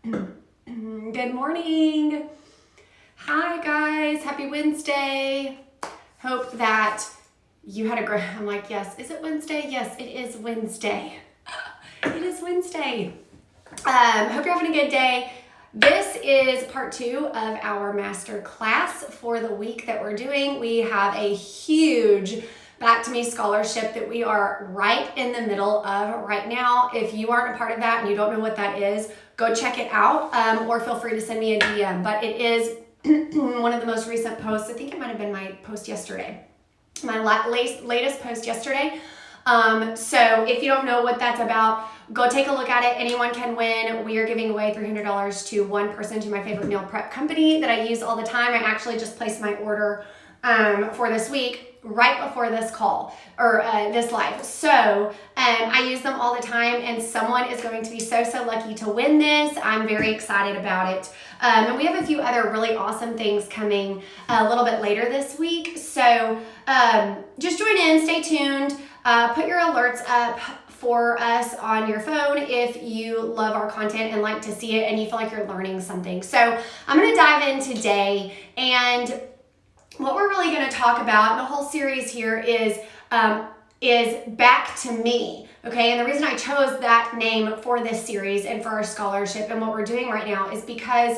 Good morning. Hi guys, happy Wednesday. Hope that you had a great, I'm like, yes, is it Wednesday? Yes, it is Wednesday. It is Wednesday. Hope you're having a good day. This is part 2 of our master class for the week that we're doing. We have a huge Back to Me scholarship that we are right in the middle of right now. If you aren't a part of that and you don't know what that is, go check it out, or feel free to send me a DM. But it is one of the most recent posts. I think it might have been my post yesterday, my latest post yesterday. So if you don't know what that's about, go take a look at it. Anyone can win. We are giving away $300 to one person to my favorite meal prep company that I use all the time. I actually just placed my order for this week right before this call or this live. So I use them all the time, and someone is going to be so lucky to win this. I'm very excited about it. And we have a few other really awesome things coming a little bit later this week. So just join in, stay tuned, put your alerts up for us on your phone if you love our content and like to see it and you feel like you're learning something. So I'm going to dive in today, and what we're really going to talk about, the whole series here is Back to Me, okay? And the reason I chose that name for this series and for our scholarship and what we're doing right now is because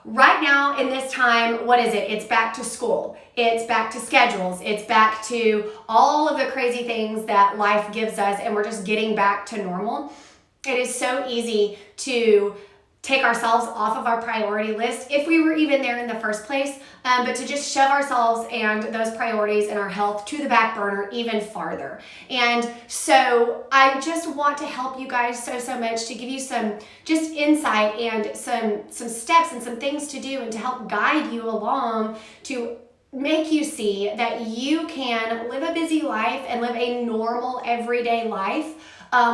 right now in this time, what is it? It's back to school. It's back to schedules. It's back to all of the crazy things that life gives us, and we're just getting back to normal. It is so easy to take ourselves off of our priority list if we were even there in the first place, but to just shove ourselves and those priorities and our health to the back burner even farther. And so I just want to help you guys so much, to give you some just insight and some steps and some things to do, and to help guide you along to make you see that you can live a busy life and live a normal everyday life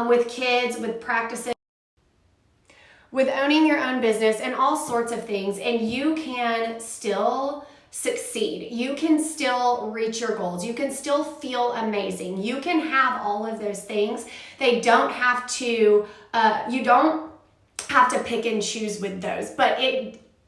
with kids, with practices, with owning your own business and all sorts of things, and you can still succeed. You can still reach your goals. You can still feel amazing. You can have all of those things. They don't have to, you don't have to pick and choose with those, but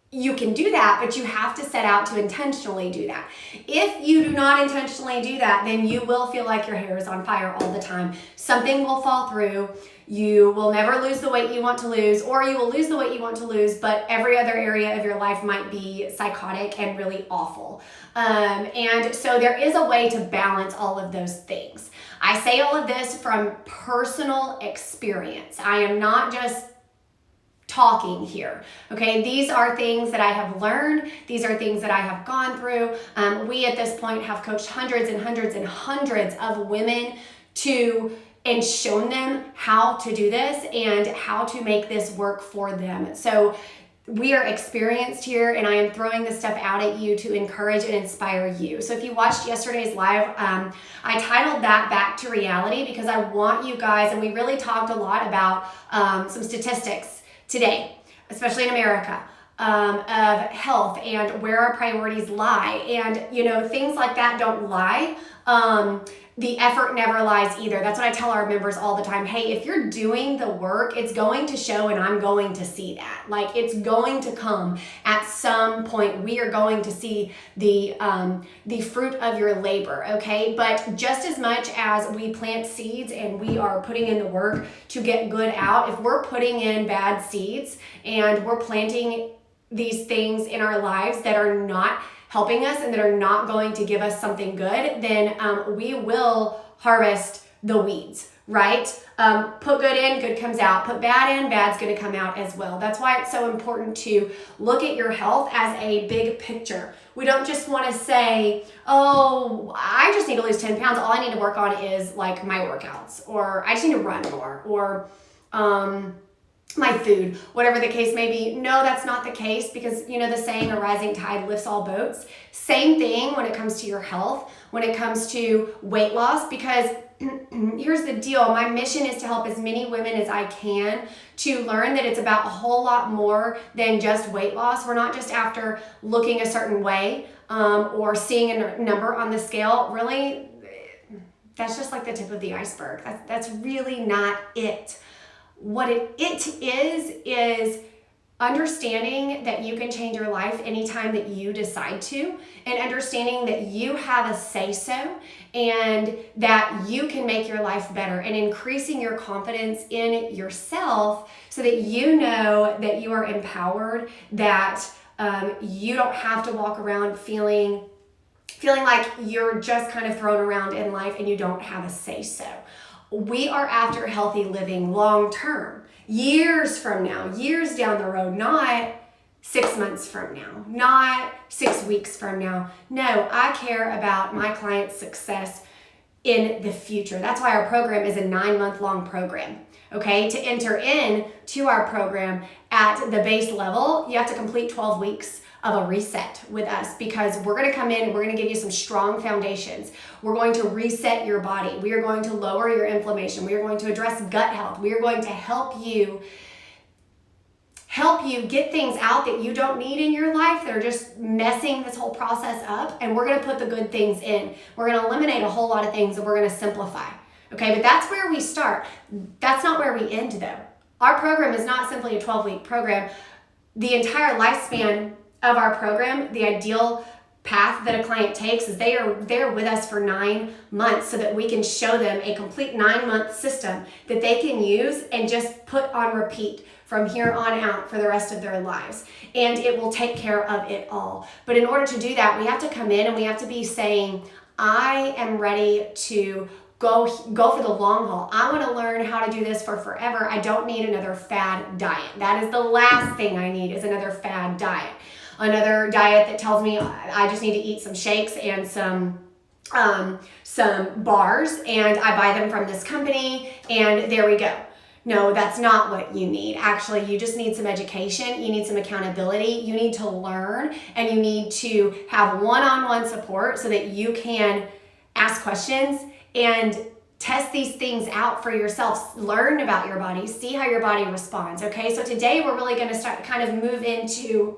you can do that, but you have to set out to intentionally do that. If you do not intentionally do that, then you will feel like your hair is on fire all the time. Something will fall through. You will never lose the weight you want to lose, or you will lose the weight you want to lose, but every other area of your life might be psychotic and really awful. And so there is a way to balance all of those things. I say all of this from personal experience. I am not just talking here, okay? These are things that I have learned. These are things that I have gone through. We at this point have coached hundreds and hundreds and hundreds of women and shown them how to do this and how to make this work for them. So we are experienced here, and I am throwing this stuff out at you to encourage and inspire you. So if you watched yesterday's live, I titled that Back to Reality, because I want you guys, and we really talked a lot about some statistics today, especially in America, of health and where our priorities lie. And, things like that don't lie. The effort never lies either. That's what I tell our members all the time. Hey, if you're doing the work, it's going to show, and I'm going to see that. Like, it's going to come at some point. We are going to see the fruit of your labor, okay? But just as much as we plant seeds and we are putting in the work to get good out, if we're putting in bad seeds and we're planting these things in our lives that are not helping us and that are not going to give us something good, then we will harvest the weeds, right? Put good in, good comes out. Put bad in, bad's going to come out as well. That's why it's so important to look at your health as a big picture. We don't just want to say, oh, I just need to lose 10 pounds. All I need to work on is like my workouts, or I just need to run more, or my food, whatever the case may be. No, that's not the case, because the saying, a rising tide lifts all boats. Same thing when it comes to your health, when it comes to weight loss, because here's the deal. My mission is to help as many women as I can to learn that it's about a whole lot more than just weight loss. We're not just after looking a certain way or seeing a number on the scale. Really, that's just like the tip of the iceberg. That's really not it. What it is understanding that you can change your life anytime that you decide to, and understanding that you have a say-so and that you can make your life better, and increasing your confidence in yourself so that you know that you are empowered, that you don't have to walk around feeling like you're just kind of thrown around in life and you don't have a say-so. We are after healthy living long term, years from now, years down the road, not 6 months from now, not 6 weeks from now. No, I care about my client's success in the future. That's why our program is a 9-month-long program. Okay, to enter in to our program at the base level, you have to complete 12 weeks of a reset with us, because we're going to come in and we're going to give you some strong foundations. We're going to reset your body. We are going to lower your inflammation. We are going to address gut health. We are going to help you get things out that you don't need in your life that are just messing this whole process up, and we're going to put the good things in. We're going to eliminate a whole lot of things, and we're going to simplify. Okay, but that's where we start. That's not where we end, though. Our program is not simply a 12-week program. The entire lifespan of our program, the ideal path that a client takes is they are there with us for 9 months so that we can show them a complete 9-month system that they can use and just put on repeat from here on out for the rest of their lives. And it will take care of it all. But in order to do that, we have to come in and we have to be saying, I am ready to go for the long haul. I want to learn how to do this for forever. I don't need another fad diet. That is the last thing I need, is another fad diet. Another diet that tells me I just need to eat some shakes and some bars, and I buy them from this company, and there we go. No, that's not what you need. Actually, you just need some education. You need some accountability. You need to learn, and you need to have one-on-one support so that you can ask questions and test these things out for yourself. Learn about your body. See how your body responds. Okay, so today we're really going to start kind of move into,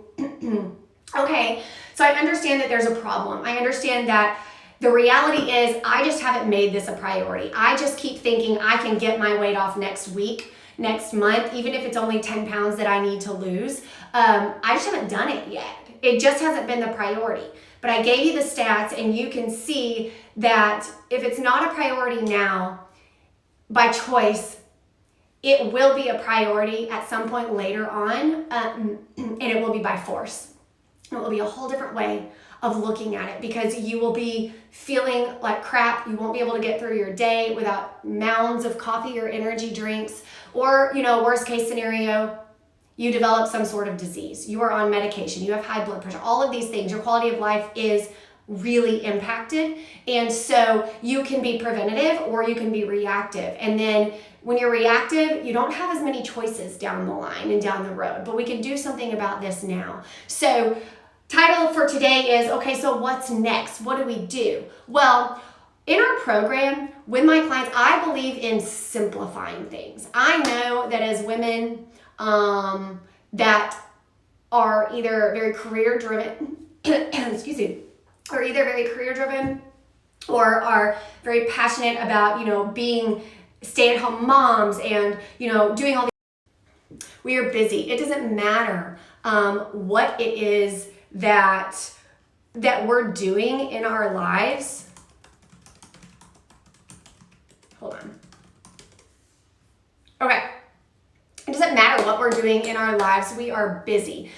okay, so I understand that there's a problem. I understand that the reality is I just haven't made this a priority. I just keep thinking I can get my weight off next week, next month, even if it's only 10 pounds that I need to lose. I just haven't done it yet. It just hasn't been the priority. But I gave you the stats, and you can see that if it's not a priority now, by choice, it will be a priority at some point later on, and it will be by force. It will be a whole different way of looking at it, because you will be feeling like crap. You won't be able to get through your day without mounds of coffee or energy drinks, or, worst case scenario, you develop some sort of disease. You are on medication. You have high blood pressure. All of these things, your quality of life is really impacted. And so you can be preventative or you can be reactive. And then when you're reactive, you don't have as many choices down the line and down the road. But we can do something about this now. So title for today is, okay, so what's next? What do we do? Well, in our program with my clients, I believe in simplifying things. I know that as women that are either very career driven, excuse me, or either very career driven or are very passionate about, being stay-at-home moms and, doing all these. We are busy. It doesn't matter what it is that we're doing in our lives. Hold on. Okay. It doesn't matter what we're doing in our lives. We are busy.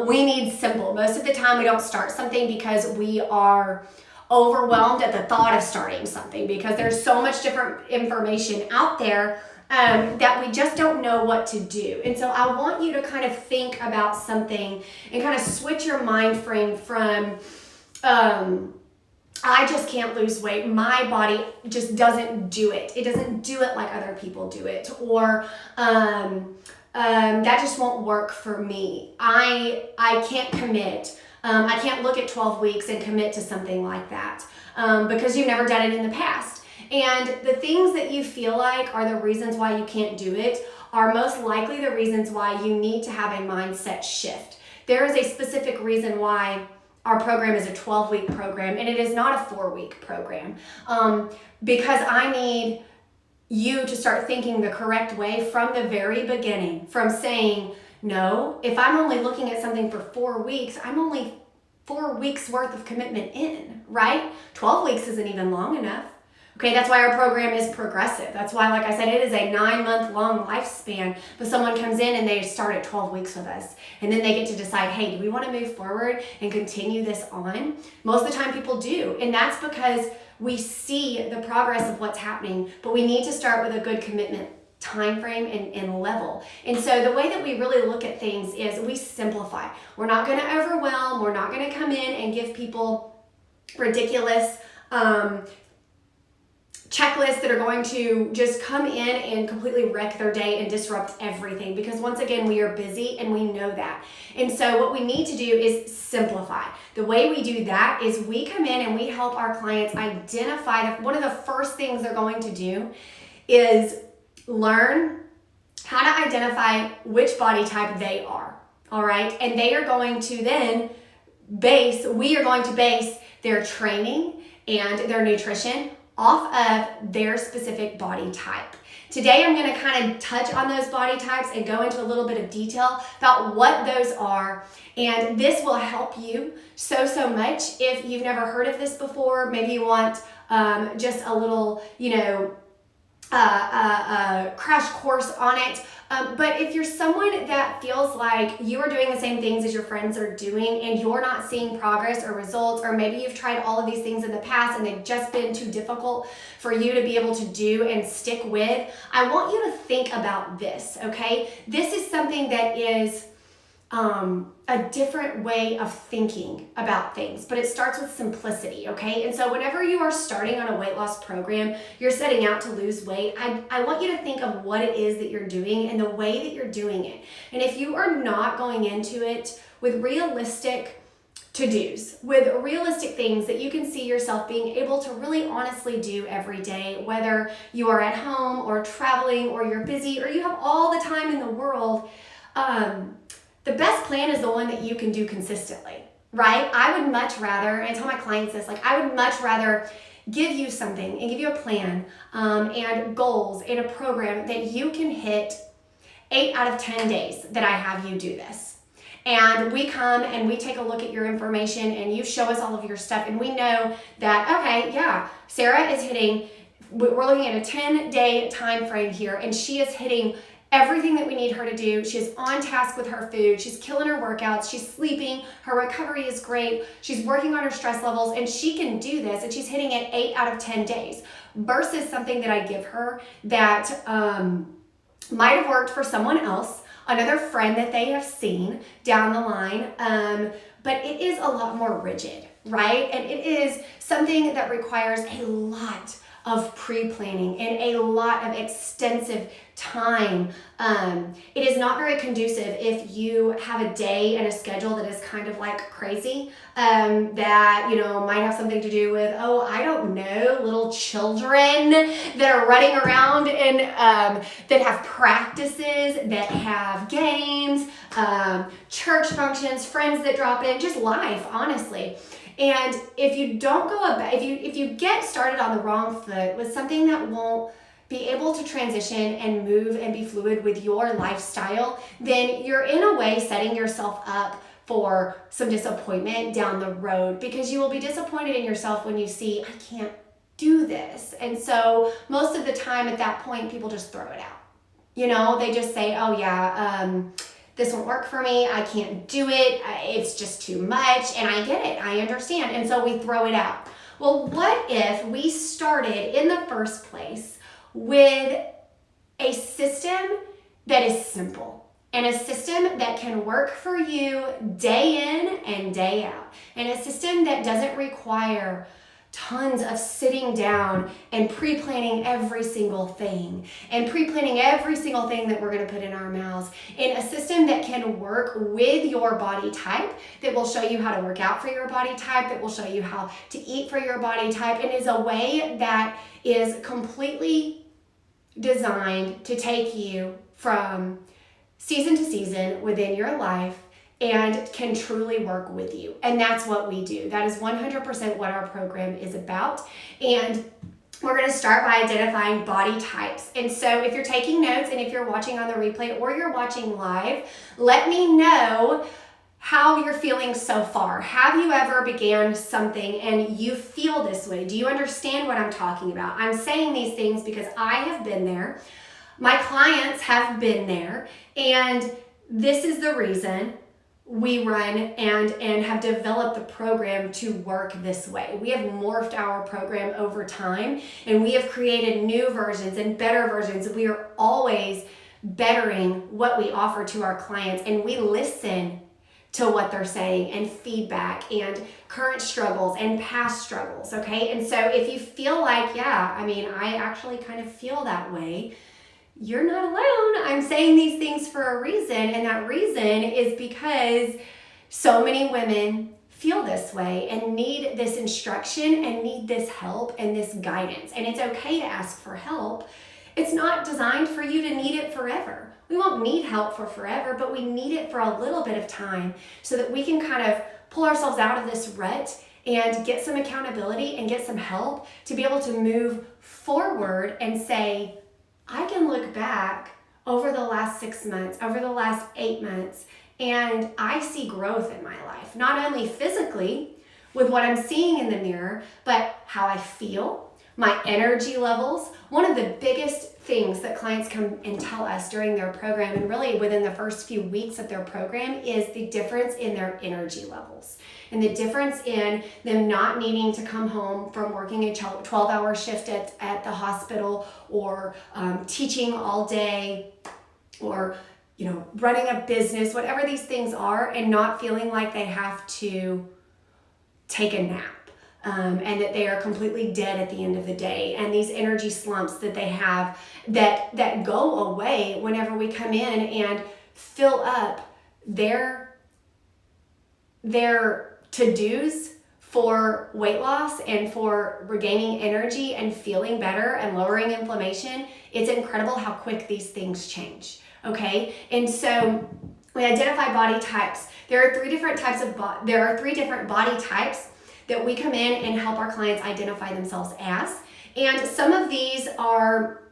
We need simple. Most of the time we don't start something because we are overwhelmed at the thought of starting something, because there's so much different information out there that we just don't know what to do. And so I want you to kind of think about something and kind of switch your mind frame from I just can't lose weight. My body just doesn't do it. It doesn't do it like other people do it. Or that just won't work for me. I can't commit. I can't look at 12 weeks and commit to something like that because you've never done it in the past. And the things that you feel like are the reasons why you can't do it are most likely the reasons why you need to have a mindset shift. There is a specific reason why our program is a 12-week program, and it is not a 4-week program, because I need you to start thinking the correct way from the very beginning, from saying, No, if I'm only looking at something for 4 weeks, I'm only 4 weeks worth of commitment in, right? 12 weeks isn't even long enough. Okay, that's why our program is progressive. That's why, like I said, it is a 9-month long lifespan, but someone comes in and they start at 12 weeks with us. And then they get to decide, hey, do we want to move forward and continue this on? Most of the time people do. And that's because we see the progress of what's happening, but we need to start with a good commitment time frame and level. And so the way that we really look at things is we simplify. We're not going to overwhelm. We're not going to come in and give people ridiculous checklists that are going to just come in and completely wreck their day and disrupt everything, because once again, we are busy and we know that. And so what we need to do is simplify. The way we do that is we come in and we help our clients identify one of the first things they're going to do is learn how to identify which body type they are. All right. And they are going to then we are going to base their training and their nutrition off of their specific body type. Today, I'm going to kind of touch on those body types and go into a little bit of detail about what those are. And this will help you so much if you've never heard of this before. Maybe you want just a little, crash course on it. But if you're someone that feels like you are doing the same things as your friends are doing and you're not seeing progress or results, or maybe you've tried all of these things in the past and they've just been too difficult for you to be able to do and stick with, I want you to think about this, okay? This is something that is a different way of thinking about things, but it starts with simplicity, okay? And so whenever you are starting on a weight loss program, you're setting out to lose weight, I want you to think of what it is that you're doing and the way that you're doing it. And if you are not going into it with realistic to-dos, with realistic things that you can see yourself being able to really honestly do every day, whether you are at home or traveling or you're busy or you have all the time in the world, the best plan is the one that you can do consistently, right? I would much rather, and I tell my clients this, I would much rather give you something and give you a plan and goals and a program that you can hit 8 out of 10 days that I have you do this. And we come and we take a look at your information and you show us all of your stuff and we know that, okay, yeah, Sarah is hitting, we're looking at a 10-day time frame here, and she is hitting everything that we need her to do. She's on task with her food. She's killing her workouts. She's sleeping. Her recovery is great. She's working on her stress levels, and she can do this, and she's hitting it 8 out of 10 days versus something that I give her that might have worked for someone else, another friend that they have seen down the line, but it is a lot more rigid, right? And it is something that requires a lot of pre-planning and a lot of extensive time. It is not very conducive if you have a day and a schedule that is kind of like crazy, that, might have something to do with, I don't know, little children that are running around and that have practices, that have games, church functions, friends that drop in, just life, honestly. And if you don't go about, if you get started on the wrong foot with something that won't be able to transition and move and be fluid with your lifestyle, then you're in a way setting yourself up for some disappointment down the road, because you will be disappointed in yourself when you see, I can't do this. And so most of the time at that point, people just throw it out. They just say, this won't work for me. I can't do it. It's just too much. And I get it. I understand. And so we throw it out. Well, what if we started in the first place with a system that is simple and a system that can work for you day in and day out, and a system that doesn't require tons of sitting down and pre-planning every single thing and pre-planning every single thing that we're going to put in our mouths, in a system that can work with your body type, that will show you how to work out for your body type, that will show you how to eat for your body type, and is a way that is completely designed to take you from season to season within your life and can truly work with you. And that's what we do. That is 100% what our program is about. And we're going to start by identifying body types. And so if you're taking notes and if you're watching on the replay or you're watching live, let me know how you're feeling so far. Have you ever began something and you feel this way? Do you understand what I'm talking about? I'm saying these things because I have been there. My clients have been there, and this is the reason we run and have developed the program to work this way. We have morphed our program over time, and we have created new versions and better versions. We are always bettering what we offer to our clients, and we listen to what they're saying and feedback and current struggles and past struggles, okay? And so if you feel like, yeah, I mean, I actually kind of feel that way, you're not alone. I'm saying these things for a reason, and that reason is because so many women feel this way and need this instruction and need this help and this guidance. And it's okay to ask for help. It's not designed for you to need it forever. We won't need help for forever, but we need it for a little bit of time so that we can kind of pull ourselves out of this rut and get some accountability and get some help to be able to move forward and say, I can look back over the last 6 months, over the last 8 months, and I see growth in my life, not only physically with what I'm seeing in the mirror, but how I feel, my energy levels. One of the biggest things that clients come and tell us during their program, and really within the first few weeks of their program, is the difference in their energy levels and the difference in them not needing to come home from working a 12-hour shift at the hospital, or teaching all day, or running a business, whatever these things are, and not feeling like they have to take a nap. And that they are completely dead at the end of the day, and these energy slumps that they have that go away whenever we come in and fill up their to-dos for weight loss and for regaining energy and feeling better and lowering inflammation. It's incredible how quick these things change, okay? And so we identify body types. There are three different body types that we come in and help our clients identify themselves as. And some of these are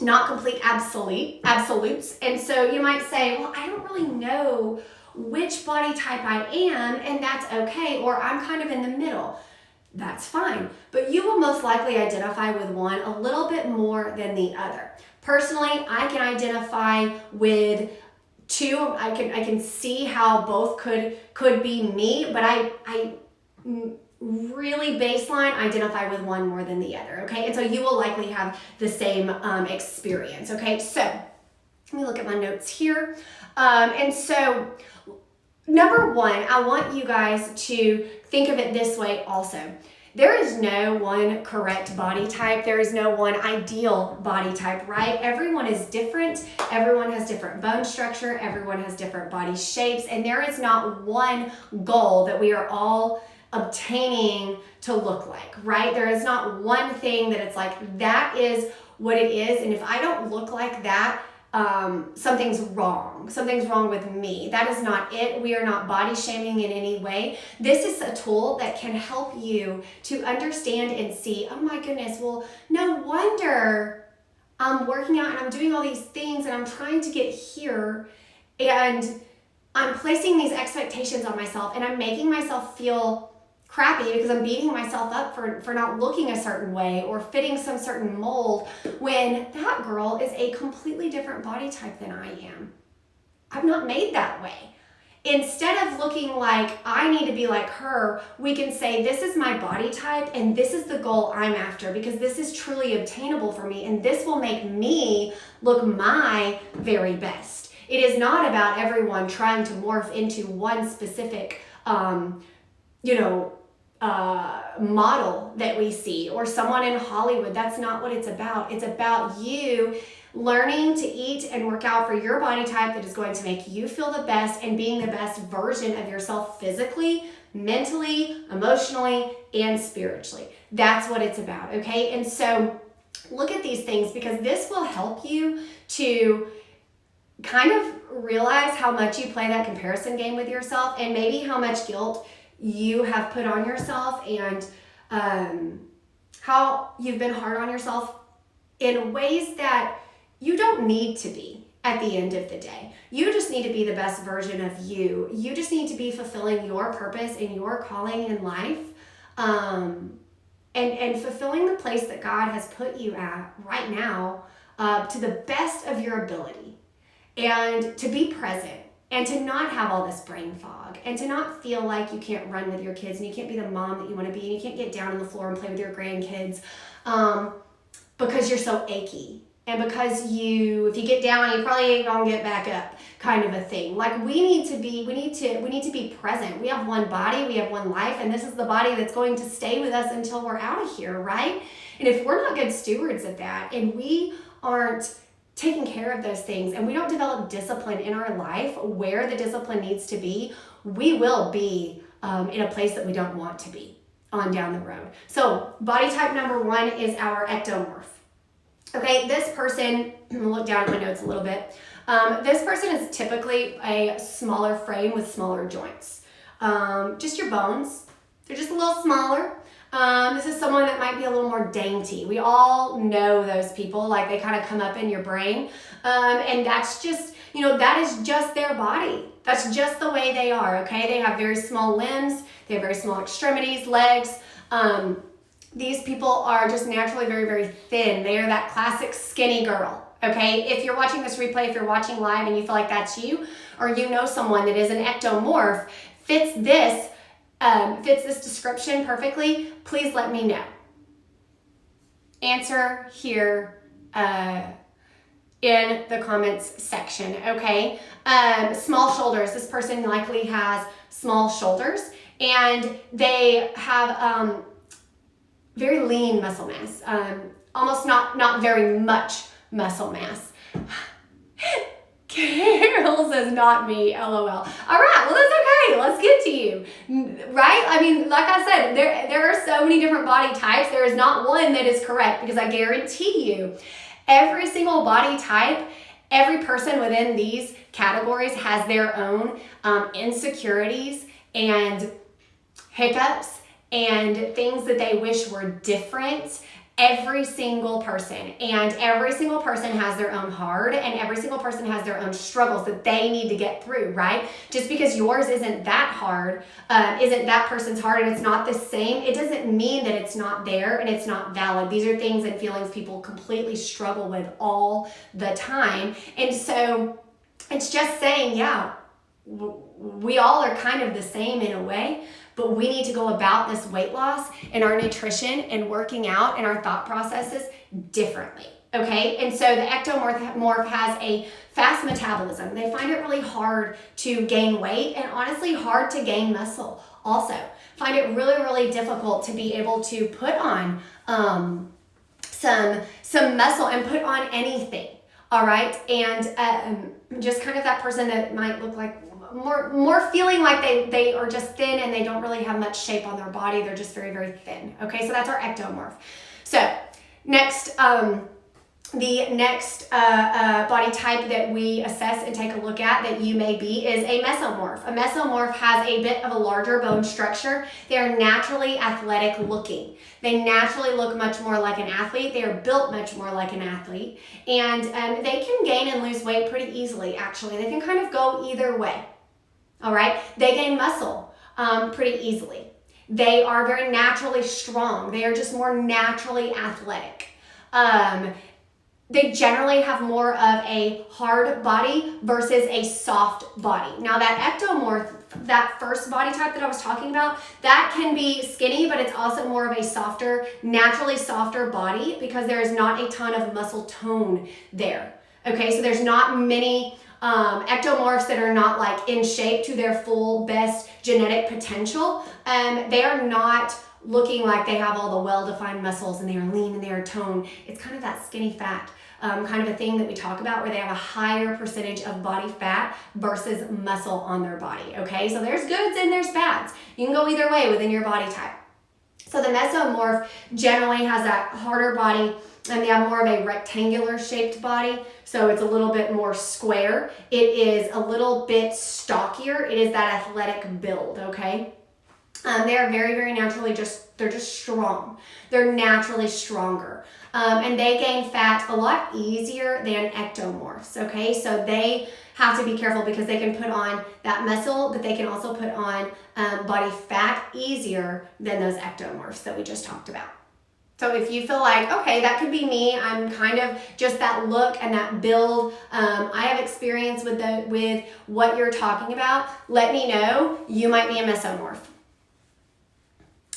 not complete absolutes. And so you might say, well, I don't really know which body type I am, and that's okay, or I'm kind of in the middle. That's fine. But you will most likely identify with one a little bit more than the other. Personally, I can identify with two. I can see how both could be me, but I really baseline identify with one more than the other, okay? And so you will likely have the same experience, okay? So let me look at my notes here. And so number one, I want you guys to think of it this way also. There is no one correct body type. There is no one ideal body type, right? Everyone is different. Everyone has different bone structure. Everyone has different body shapes. And there is not one goal that we are all obtaining to look like, right? There is not one thing that it's like, that is what it is. And if I don't look like that, something's wrong. Something's wrong with me. That is not it. We are not body shaming in any way. This is a tool that can help you to understand and see, oh my goodness, well, no wonder I'm working out and I'm doing all these things and I'm trying to get here, and I'm placing these expectations on myself, and I'm making myself feel crappy because I'm beating myself up for not looking a certain way or fitting some certain mold, when that girl is a completely different body type than I am. I'm not made that way. Instead of looking like I need to be like her, we can say, this is my body type and this is the goal I'm after, because this is truly obtainable for me and this will make me look my very best. It is not about everyone trying to morph into one specific model that we see, or someone in Hollywood. That's not what it's about. It's about you learning to eat and work out for your body type that is going to make you feel the best, and being the best version of yourself physically, mentally, emotionally, and spiritually. That's what it's about, okay? And so look at these things, because this will help you to kind of realize how much you play that comparison game with yourself, and maybe how much guilt you have put on yourself, and how you've been hard on yourself in ways that you don't need to be at the end of the day. You just need to be the best version of you. You just need to be fulfilling your purpose and your calling in life, and fulfilling the place that God has put you at right now, to the best of your ability, and to be present, and to not have all this brain fog, and to not feel like you can't run with your kids, and you can't be the mom that you want to be, and you can't get down on the floor and play with your grandkids, because you're so achy. And because if you get down, you probably ain't gonna get back up, kind of a thing. Like we need to be present. We have one body, we have one life, and this is the body that's going to stay with us until we're out of here, right? And if we're not good stewards of that, and we aren't taking care of those things, and we don't develop discipline in our life where the discipline needs to be, we will be in a place that we don't want to be on down the road. So body type number 1 is our ectomorph. Okay, this person, I'm gonna look down at my notes a little bit. This person is typically a smaller frame with smaller joints. Just your bones, they're just a little smaller. This is someone that might be a little more dainty. We all know those people, like they kind of come up in your brain. And that's just, that is just their body. That's just the way they are, okay? They have very small limbs, they have very small extremities, legs. These people are just naturally very, very thin. They are that classic skinny girl, okay? If you're watching this replay, if you're watching live and you feel like that's you, or you know someone that is an ectomorph, fits this description perfectly, please let me know. Answer here in the comments section, okay? Small shoulders. This person likely has small shoulders, and they have very lean muscle mass, almost not very much muscle mass. Carol says, not me, LOL. All right, well, that's okay. Let's get to you, right? I mean, like I said, there are so many different body types. There is not one that is correct, because I guarantee you, every single body type, every person within these categories has their own insecurities and hiccups and things that they wish were different. Every single person. And every single person has their own hard, and every single person has their own struggles that they need to get through, right? Just because yours isn't that hard, isn't that person's hard, and it's not the same, it doesn't mean that it's not there and it's not valid. These are things and feelings people completely struggle with all the time. And so it's just saying, yeah, we all are kind of the same in a way, but we need to go about this weight loss and our nutrition and working out and our thought processes differently, okay? And so the ectomorph has a fast metabolism. They find it really hard to gain weight, and honestly hard to gain muscle also. Find it really, really difficult to be able to put on some muscle and put on anything, all right? And just kind of that person that might look like more feeling like they are just thin, and they don't really have much shape on their body. They're just very, very thin. Okay, so that's our ectomorph. So next, the next body type that we assess and take a look at that you may be is a mesomorph. A mesomorph has a bit of a larger bone structure. They are naturally athletic looking. They naturally look much more like an athlete. They are built much more like an athlete. And they can gain and lose weight pretty easily, actually. They can kind of go either way. All right, they gain muscle pretty easily. They are very naturally strong. They are just more naturally athletic. They generally have more of a hard body versus a soft body. Now that ectomorph, that first body type that I was talking about, that can be skinny, but it's also more of a softer, naturally softer body, because there is not a ton of muscle tone there. Okay, so there's not many ectomorphs that are not like in shape to their full best genetic potential. They are not looking like they have all the well-defined muscles and they are lean and they are toned. It's kind of that skinny fat kind of a thing that we talk about, where they have a higher percentage of body fat versus muscle on their body. Okay, so there's goods and there's bads. You can go either way within your body type. So the mesomorph generally has that harder body, and they have more of a rectangular shaped body. So it's a little bit more square. It is a little bit stockier. It is that athletic build, okay? They are very, very naturally they're just strong. They're naturally stronger. And they gain fat a lot easier than ectomorphs, okay? So they have to be careful because they can put on that muscle, but they can also put on body fat easier than those ectomorphs that we just talked about. So if you feel like, okay, that could be me, I'm kind of just that look and that build, I have experience with what you're talking about, let me know. You might be a mesomorph.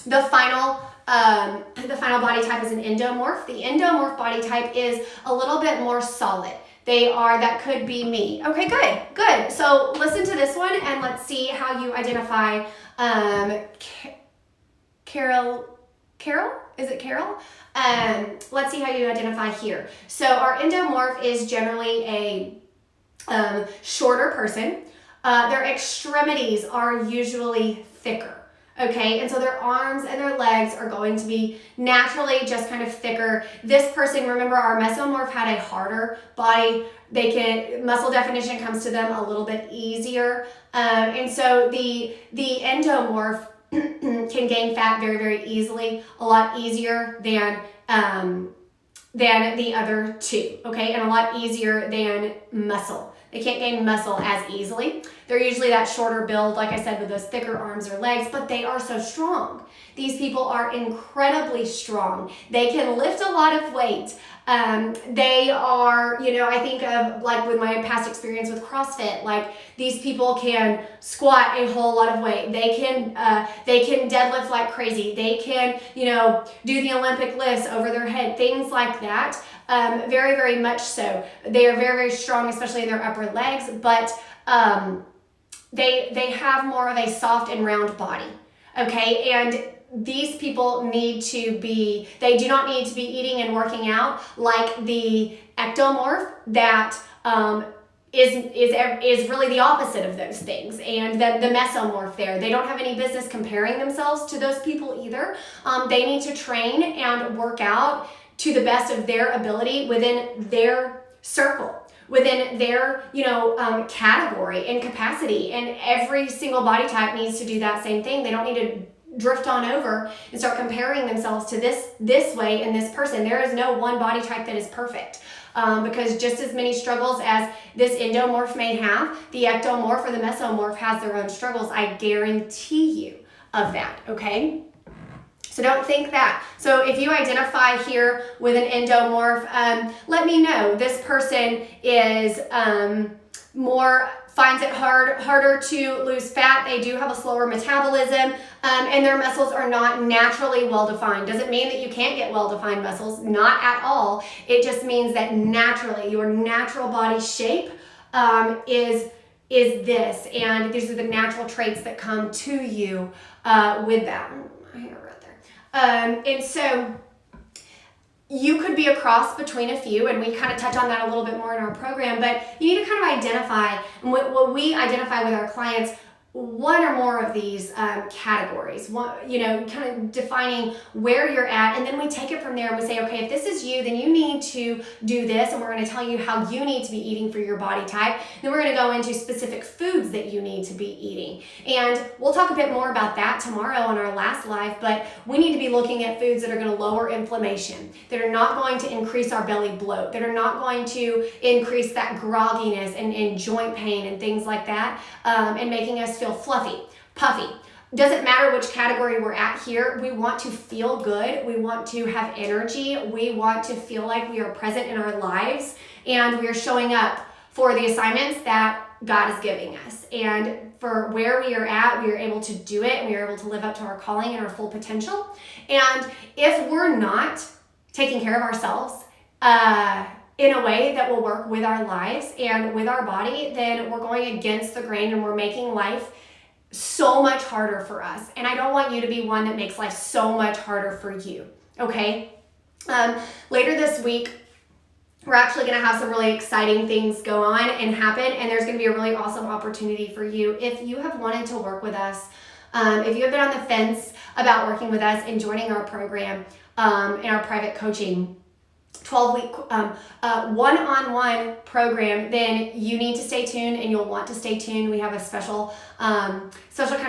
The final body type is an endomorph. The endomorph body type is a little bit more solid. That could be me. Okay, good. So listen to this one and let's see how you identify Carol? Is it Carol? Let's see how you identify here. So our endomorph is generally a shorter person. Their extremities are usually thicker. Okay, and so their arms and their legs are going to be naturally just kind of thicker. This person, remember our mesomorph had a harder body. Muscle definition comes to them a little bit easier. And so the endomorph can gain fat very, very easily, a lot easier than the other two, okay? And a lot easier than muscle. They can't gain muscle as easily. They're usually that shorter build, like I said, with those thicker arms or legs, but they are so strong. These people are incredibly strong. They can lift a lot of weight. They are, I think of like with my past experience with CrossFit, like these people can squat a whole lot of weight. They can deadlift like crazy. They can, do the Olympic lifts over their head, things like that. Very, very much so. They are very, very strong, especially in their upper legs, but they have more of a soft and round body. Okay, and these people they do not need to be eating and working out like the ectomorph that is really the opposite of those things. And the mesomorph there, they don't have any business comparing themselves to those people either. They need to train and work out to the best of their ability within their circle, within their, category and capacity. And every single body type needs to do that same thing. They don't need to drift on over and start comparing themselves to this way and this person. There is no one body type that is perfect. Because just as many struggles as this endomorph may have, the ectomorph or the mesomorph has their own struggles. I guarantee you of that, okay? So don't think that. So if you identify here with an endomorph, let me know. This person is finds it harder to lose fat. They do have a slower metabolism, and their muscles are not naturally well-defined. Doesn't mean that you can't get well-defined muscles, not at all. It just means that naturally, your natural body shape is this, and these are the natural traits that come to you with that. And so you could be a cross between a few, and we kind of touch on that a little bit more in our program, but you need to kind of identify, and what we identify with our clients, one or more of these categories, kind of defining where you're at, and then we take it from there and we say, okay, if this is you, then you need to do this, and we're going to tell you how you need to be eating for your body type. Then we're going to go into specific foods that you need to be eating, and we'll talk a bit more about that tomorrow on our last live, but we need to be looking at foods that are going to lower inflammation, that are not going to increase our belly bloat, that are not going to increase that grogginess and joint pain and things like that, and making us feel fluffy, puffy. Doesn't matter which category we're at here. We want to feel good. We want to have energy. We want to feel like we are present in our lives and we are showing up for the assignments that God is giving us. And for where we are at, we are able to do it and we are able to live up to our calling and our full potential. And if we're not taking care of ourselves, in a way that will work with our lives and with our body, then we're going against the grain and we're making life so much harder for us. And I don't want you to be one that makes life so much harder for you, okay? Later this week, we're actually going to have some really exciting things go on and happen, and there's going to be a really awesome opportunity for you. If you have wanted to work with us, if you have been on the fence about working with us and joining our program in our private coaching, 12-week one-on-one program, then you need to stay tuned, and you'll want to stay tuned. We have a special kind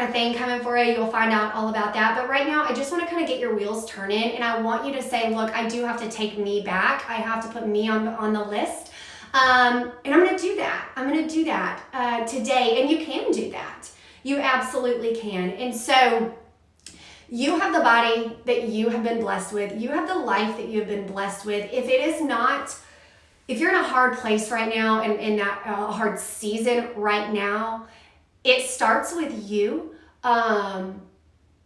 of thing coming for you. You'll find out all about that. But right now, I just want to kind of get your wheels turning, and I want you to say, look, I do have to take me back. I have to put me on the list. And I'm going to do that. I'm going to do that today, and you can do that. You absolutely can. And so you have the body that you have been blessed with. You have the life that you have been blessed with. If you're in a hard place right now and in that hard season right now, it starts with you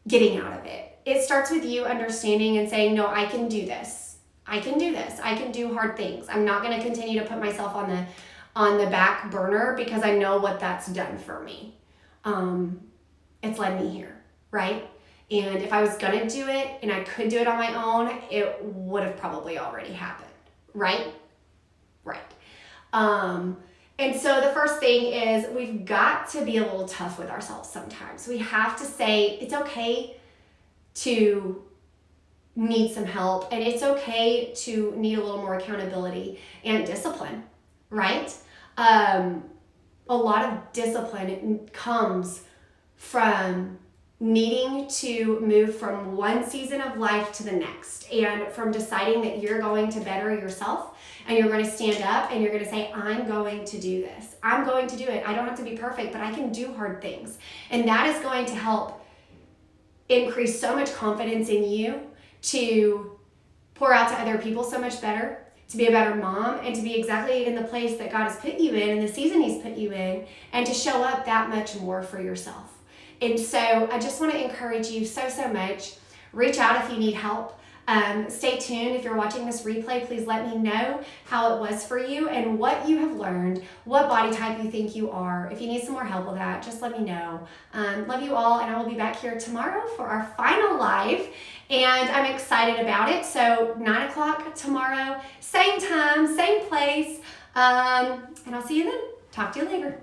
getting out of it. It starts with you understanding and saying, no, I can do this. I can do this. I can do hard things. I'm not going to continue to put myself on the back burner because I know what that's done for me. It's led me here, right? And if I was going to do it and I could do it on my own, it would have probably already happened, right? Right. And so the first thing is we've got to be a little tough with ourselves sometimes. We have to say it's okay to need some help, and it's okay to need a little more accountability and discipline, right? A lot of discipline comes from needing to move from one season of life to the next, and from deciding that you're going to better yourself, and you're going to stand up and you're going to say, I'm going to do this. I'm going to do it. I don't have to be perfect, but I can do hard things. And that is going to help increase so much confidence in you to pour out to other people so much better, to be a better mom, and to be exactly in the place that God has put you in the season He's put you in, and to show up that much more for yourself. And so I just want to encourage you so much. Reach out if you need help. Stay tuned. If you're watching this replay, please let me know how it was for you and what you have learned, what body type you think you are. If you need some more help with that, just let me know. Love you all, and I will be back here tomorrow for our final live, and I'm excited about it. So 9 o'clock tomorrow, same time, same place, and I'll see you then. Talk to you later.